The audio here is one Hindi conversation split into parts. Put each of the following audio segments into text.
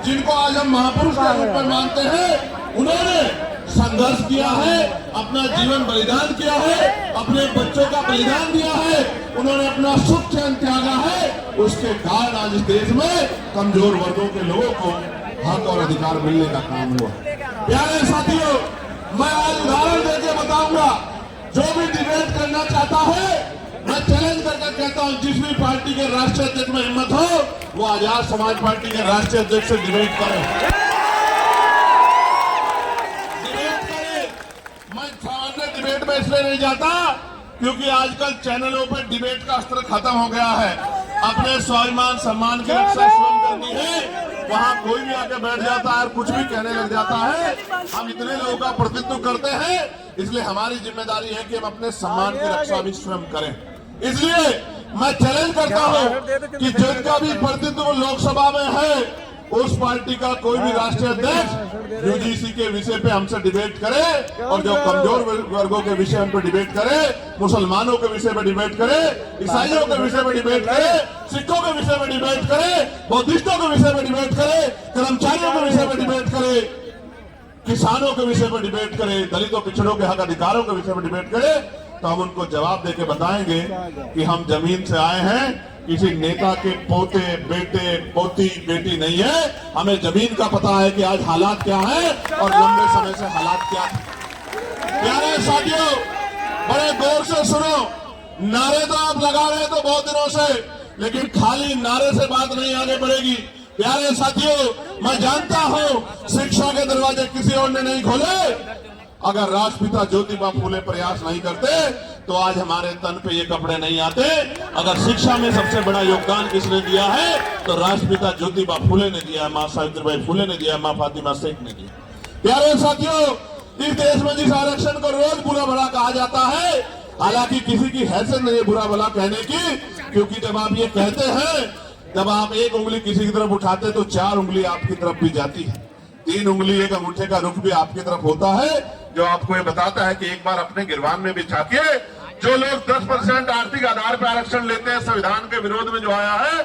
जिनको आज हम महापुरुष के रूप में मानते हैं, उन्होंने संघर्ष किया है, अपना जीवन बलिदान किया है, अपने बच्चों का बलिदान दिया है, उन्होंने अपना सुख चैन त्यागा है। उसके कारण आज इस देश में कमजोर वर्गों के लोगों को हक और अधिकार मिलने का काम हुआ। प्यारे साथियों, मैं आज उदाहरण देके बताऊंगा, जो भी डिबेट करना चाहता है, मैं चैलेंज करके कहता हूं, जिस भी पार्टी के राष्ट्रीय अध्यक्ष में हिम्मत हो, वो आजाद समाज पार्टी के राष्ट्रीय अध्यक्ष से डिबेट करें। मैं सामान्य डिबेट में इसलिए नहीं जाता क्योंकि आजकल चैनलों पर डिबेट का अस्त्र खत्म हो गया है। अपने स्वाभिमान सम्मान की रक्षा स्वयं करनी है, वहाँ कोई भी आके बैठ जाता है और कुछ भी कहने लग जाता है। हम इतने लोगों का प्रतिनिधित्व करते हैं, इसलिए हमारी जिम्मेदारी है कि हम अपने सम्मान की रक्षा भी स्वयं करें। इसलिए मैं चैलेंज करता हूं कि जिनका भी प्रतिनिधित्व लोकसभा में है, उस पार्टी का कोई भी राष्ट्रीय अध्यक्ष यूजीसी के विषय पे हमसे डिबेट करे, और जो कमजोर वर्गों के विषय पर डिबेट करे, मुसलमानों के विषय पर डिबेट करे, ईसाइयों के विषय पर डिबेट करे, सिखों के विषय में डिबेट करे, बौद्धिस्टों के विषय में डिबेट करे, कर्मचारियों के विषय में डिबेट करे, किसानों के विषय में डिबेट करे, दलितों पिछड़ों के हक अधिकारों के विषय में डिबेट करे, तो हम उनको जवाब देके बताएंगे कि हम जमीन से आए हैं, किसी नेता के पोते बेटे पोती बेटी नहीं है। हमें जमीन का पता है कि आज हालात क्या है और लंबे समय से हालात क्या है। प्यारे साथियों, बड़े गौर से सुनो, नारे तो आप लगा रहे हैं तो बहुत दिनों से, लेकिन खाली नारे से बात नहीं आगे बढ़ेगी। प्यारे साथियों, मैं जानता हूं शिक्षा के दरवाजे किसी और ने नहीं खोले। अगर राष्ट्रपिता ज्योतिबा फूले प्रयास नहीं करते तो आज हमारे तन पे ये कपड़े नहीं आते। अगर शिक्षा में सबसे बड़ा योगदान किसने दिया है तो राष्ट्रपिता ज्योतिबा फूले ने दिया, मां सावित्रीबाई फूले ने दिया, मां फातिमा शेख ने दिया। प्यारे साथियों, इस देश में जिस आरक्षण को रोज बुरा भला कहा जाता है, हालांकि किसी की हैसियत नहीं है बुरा भला कहने की, क्योंकि जब आप ये कहते हैं, जब आप एक उंगली किसी की तरफ उठाते तो 4 उंगली आपकी तरफ भी जाती है, 3 उंगली एक अंगूठे का रुख भी आपकी तरफ होता है, जो आपको ये बताता है कि एक बार अपने गिरबान में भी झांकिए। जो लोग 10% आर्थिक आधार पर आरक्षण लेते हैं, संविधान के विरोध में जो आया है,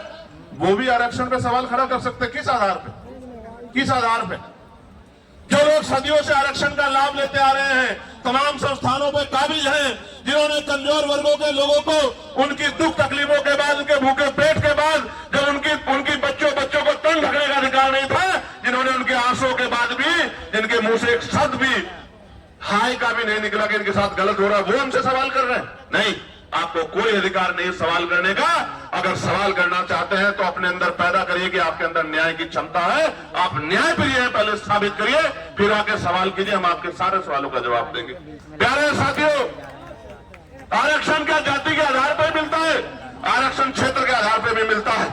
वो भी आरक्षण पे सवाल खड़ा कर सकते हैं। किस आधार पे? किस आधार पे? जो लोग सदियों से आरक्षण का लाभ लेते आ रहे हैं, तमाम संस्थानों पे काबिज हैं, जिन्होंने कमजोर वर्गों के लोगों को उनकी दुख तकलीफों के बाद, उनके भूखे पेट के बाद, जब उनकी बच्चों को तन ढकने का अधिकार नहीं था, जिन्होंने उनके आंसुओं के बाद भी, जिनके मुंह से एक शब्द भी हाय का भी नहीं निकला कि इनके साथ गलत हो रहा है, वो हमसे सवाल कर रहे हैं। नहीं, आपको कोई अधिकार नहीं सवाल करने का। अगर सवाल करना चाहते हैं तो अपने अंदर पैदा करिए कि आपके अंदर न्याय की क्षमता है, आप न्याय प्रिय हैं, पहले साबित करिए, फिर आके सवाल कीजिए, हम आपके सारे सवालों का जवाब देंगे। प्यारे साथियों, आरक्षण क्या जाति के आधार पर मिलता है? आरक्षण क्षेत्र के आधार पर भी मिलता है।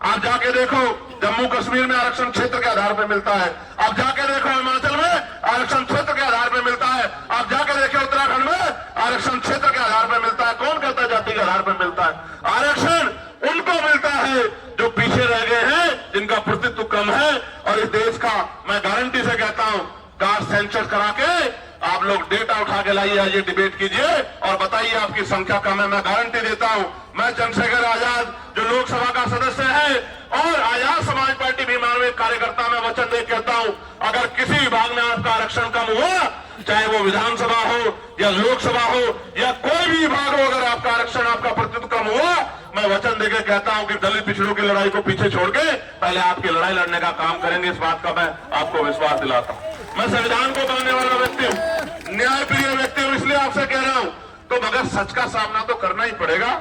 आप जाके देखो, जम्मू कश्मीर में आरक्षण क्षेत्र के आधार पर मिलता है। आप जाके देखो, हिमाचल में आरक्षण क्षेत्र के आधार पर मिलता है। आप जाके देखो, उत्तराखंड में आरक्षण क्षेत्र के आधार पर मिलता है। कौन कहता है जाति के आधार पर मिलता है? आरक्षण उनको मिलता है जो पीछे रह गए हैं, जिनका प्रतिनिधित्व कम है। और इस देश का मैं गारंटी से कहता हूं, कास्ट सेंसस करा के आप लोग डेटा उठा के लाइए, ये डिबेट कीजिए और बताइए आपकी संख्या कम है। मैं गारंटी देता हूं, मैं चंद्रशेखर आजाद जो लोकसभा का सदस्य है और आजाद समाज पार्टी भी मानवीय कार्यकर्ता, मैं वचन दे कहता हूं, अगर किसी विभाग में आपका आरक्षण कम हुआ, चाहे वो विधानसभा हो या लोकसभा हो या कोई भी विभाग हो, अगर आपका आरक्षण, आपका प्रतिनिधित्व कम हुआ, मैं वचन देकर कहता हूं कि दलित पिछड़ों की लड़ाई को पीछे छोड़ के पहले आपकी लड़ाई लड़ने का काम करेंगे। इस बात का मैं आपको विश्वास दिलाता हूं। मैं संविधान को मानने वाला व्यक्ति हूं, न्याय प्रिय व्यक्ति हूं, इसलिए आपसे कह रहा हूं, तो मगर सच का सामना तो करना ही पड़ेगा।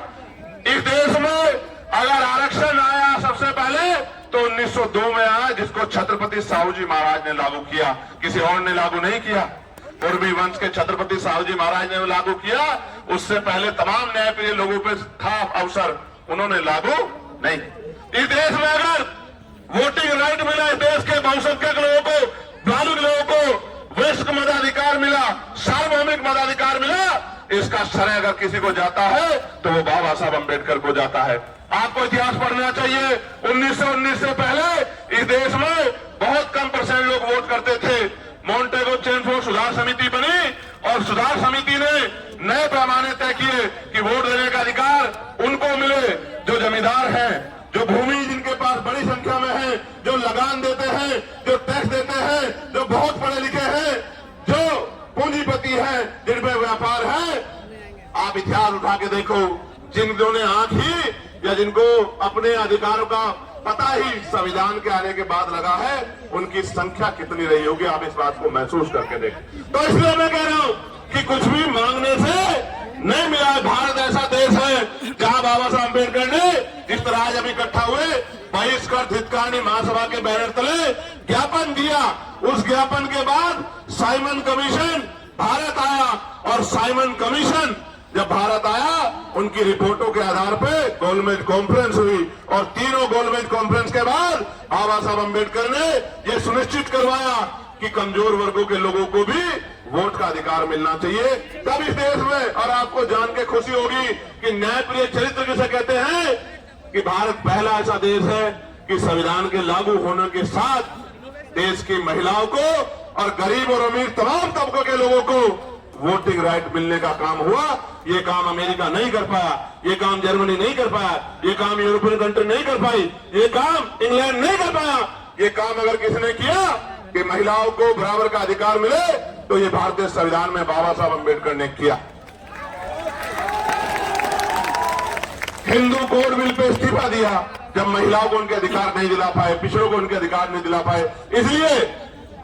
इस देश में अगर आरक्षण आया सबसे पहले तो 1902 में आया, जिसको छत्रपति साहू जी महाराज ने लागू किया, किसी और ने लागू नहीं किया। पूर्वी वंश के छत्रपति साहू जी महाराज ने लागू किया, उससे पहले तमाम न्यायप्रिय लोगों पे था अवसर, उन्होंने लागू नहीं। इस देश में अगर वोटिंग राइट मिला, इस देश के बहुसंख्यक लोगों को, बालुक लोगों को वयस्क मताधिकार मिला, सार्वभौमिक मताधिकार मिला, इसका श्रेय अगर किसी को जाता है तो वो बाबा साहब अम्बेडकर को जाता है। आपको इतिहास पढ़ना चाहिए। 1919 से पहले इस देश में बहुत कम % लोग वोट करते थे। मोंटेगो चेनफोर्ड सुधार समिति बनी और सुधार समिति ने नए पैमाने तय किए कि वोट देने का अधिकार उनको मिले जो जमींदार हैं, जो भूमि जिनके पास बड़ी संख्या में है, जो लगा अनुदान देते हैं, जो टैक्स देते हैं, जो बहुत पढ़े लिखे हैं, जो पूंजीपति हैं, जिनमें व्यापार है। आप इतिहास उठा के देखो, जिन्होंने आंख ही या जिनको अपने अधिकारों का पता ही संविधान के आने के बाद लगा है, उनकी संख्या कितनी रही होगी, आप इस बात को महसूस करके देखें। तो इसलिए मैं कह रहा हूं कि कुछ भी मांगने से नहीं मिला है। भारत ऐसा देश है जहां बाबा साहब अम्बेडकर ने जिस तरह आज अभी इकट्ठा हुए बहिष्कार धिक्कारणी महासभा के बैनर तले ज्ञापन दिया, उस ज्ञापन के बाद साइमन कमीशन भारत आया, और साइमन कमीशन जब भारत आया, उनकी रिपोर्टों के आधार पर गोलमेज कॉन्फ्रेंस हुई, और तीनों गोलमेज कॉन्फ्रेंस के बाद बाबा साहब अम्बेडकर ने यह सुनिश्चित करवाया कि कमजोर वर्गों के लोगों को भी वोट का अधिकार मिलना चाहिए। तब इस देश में, और आपको जान के खुशी होगी कि न्यायप्रिय चरित्र जिसे कहते हैं, कि भारत पहला ऐसा देश है कि संविधान के लागू होने के साथ देश की महिलाओं को और गरीब और अमीर तमाम तबकों के लोगों को वोटिंग राइट मिलने का काम हुआ। ये काम अमेरिका नहीं कर पाया, ये काम जर्मनी नहीं कर पाया, ये काम यूरोपियन कंट्री नहीं कर पाई, ये काम इंग्लैंड नहीं कर पाया। ये काम अगर किसी ने किया कि महिलाओं को बराबर का अधिकार मिले, तो ये भारतीय संविधान में बाबा साहब अम्बेडकर ने किया। हिंदू कोड बिल पे इस्तीफा दिया जब महिलाओं को उनके अधिकार नहीं दिला पाए, पिछड़ों को उनके अधिकार नहीं दिला पाए। इसलिए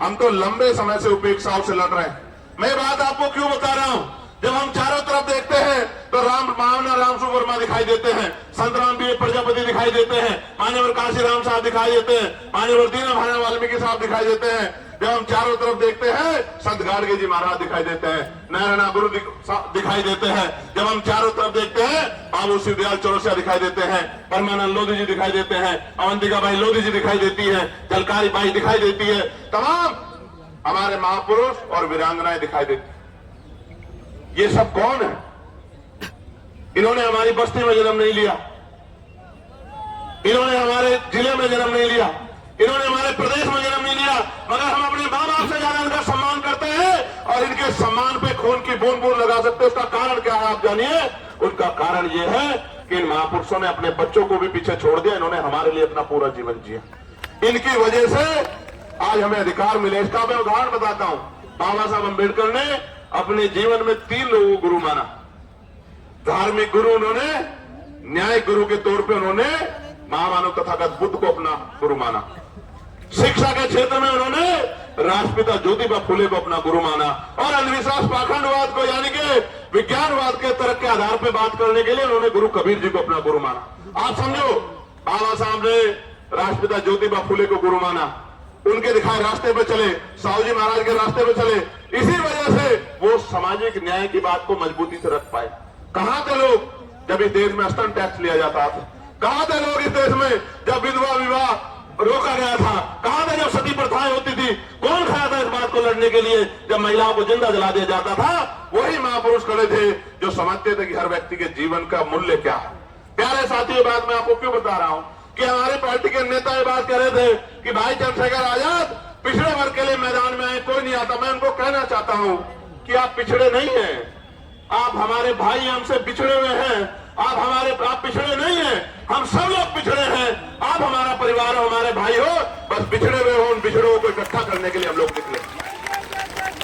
हम तो लंबे समय से उपेक्षाओं से लड़ रहे हैं। मैं बात आपको क्यों बता रहा हूं, जब हम चारों तरफ देखते हैं तो माननीय रामसु वर्मा दिखाई देते हैं, संत राम बी प्रजापति दिखाई देते हैं, मान्यवर काशीराम साहब दिखाई देते हैं, मान्यवर दीननाथ वाल्मीकि साहब दिखाई देते हैं। जब हम चारों तरफ देखते हैं, संत गाडगे जी महाराज दिखाई देते हैं, नारायण गुरु दिखाई देते हैं। जब हम चारों तरफ देखते हैं, बाबू शिवदयाल चौरसिया दिखाई देते हैं, परमानंद लोधी जी दिखाई देते हैं, अवंतिका बाई लोधी जी दिखाई देती है, जलकारी बाई दिखाई देती है, तमाम हमारे महापुरुष और वीरांगनाएं दिखाई देती। ये सब कौन है? इन्होंने हमारी बस्ती में जन्म नहीं लिया, इन्होंने हमारे जिले में जन्म नहीं लिया, इन्होंने हमारे प्रदेश में जन्म नहीं लिया, मगर हम अपने मां बाप से ज्यादा इनका सम्मान करते हैं और इनके सम्मान पे खून की बूंद बूंद लगा सकते हैं। उसका कारण क्या है आप जानिए। उनका कारण यह है कि इन महापुरुषों ने अपने बच्चों को भी पीछे छोड़ दिया, इन्होंने हमारे लिए अपना पूरा जीवन जिया। इनकी वजह से आज हमें अधिकार मिले। इसका मैं उदाहरण बताता हूं। बाबा साहब अम्बेडकर ने अपने जीवन में 3 लोगों को गुरु माना। धार्मिक गुरु उन्होंने, न्यायिक गुरु के तौर पे उन्होंने महामानव तथागत बुद्ध को अपना गुरु माना। शिक्षा के क्षेत्र में उन्होंने राष्ट्रपिता ज्योतिबा फुले को अपना गुरु माना, और अंधविश्वास पाखंडवाद को यानी कि विज्ञानवाद के तरफ के आधार पर बात करने के लिए उन्होंने गुरु कबीर जी को अपना गुरु माना। आप समझो, बाबा साहब ने राष्ट्रपिता ज्योतिबा फुले को गुरु माना, उनके दिखाए रास्ते पे चले, साहू जी महाराज के रास्ते पे चले। इसी वजह से वो सामाजिक न्याय की बात को मजबूती से रख पाए। कहां थे लोग जब इस देश में स्तन टैक्स लिया जाता था? कहां थे लोग इस देश में जब विधवा विवाह रोका गया था? कहां थे जब सती प्रथाएं होती थी? कौन खड़ा था इस बात को लड़ने के लिए? जब महिलाओं को जिंदा जला दिया जाता था, वही महापुरुष खड़े थे जो समझते थे कि हर व्यक्ति के जीवन का मूल्य क्या है। प्यारे साथियों, बात मैं आपको क्यों बता रहा हूं कि हमारे पार्टी के नेता ये बात कह रहे थे कि भाई चंद्रशेखर आजाद पिछड़े वर्ग के लिए मैदान में आए, कोई नहीं आता। मैं उनको कहना चाहता हूं कि आप पिछड़े नहीं हैं, आप हमारे भाई, हमसे पिछड़े हुए हैं। आप पिछड़े नहीं हैं, हम सब लोग पिछड़े हैं। आप हमारा परिवार हो, हमारे भाई हो, बस पिछड़े हुए हो, उन पिछड़ों को इकट्ठा करने के लिए हम लोग निकले।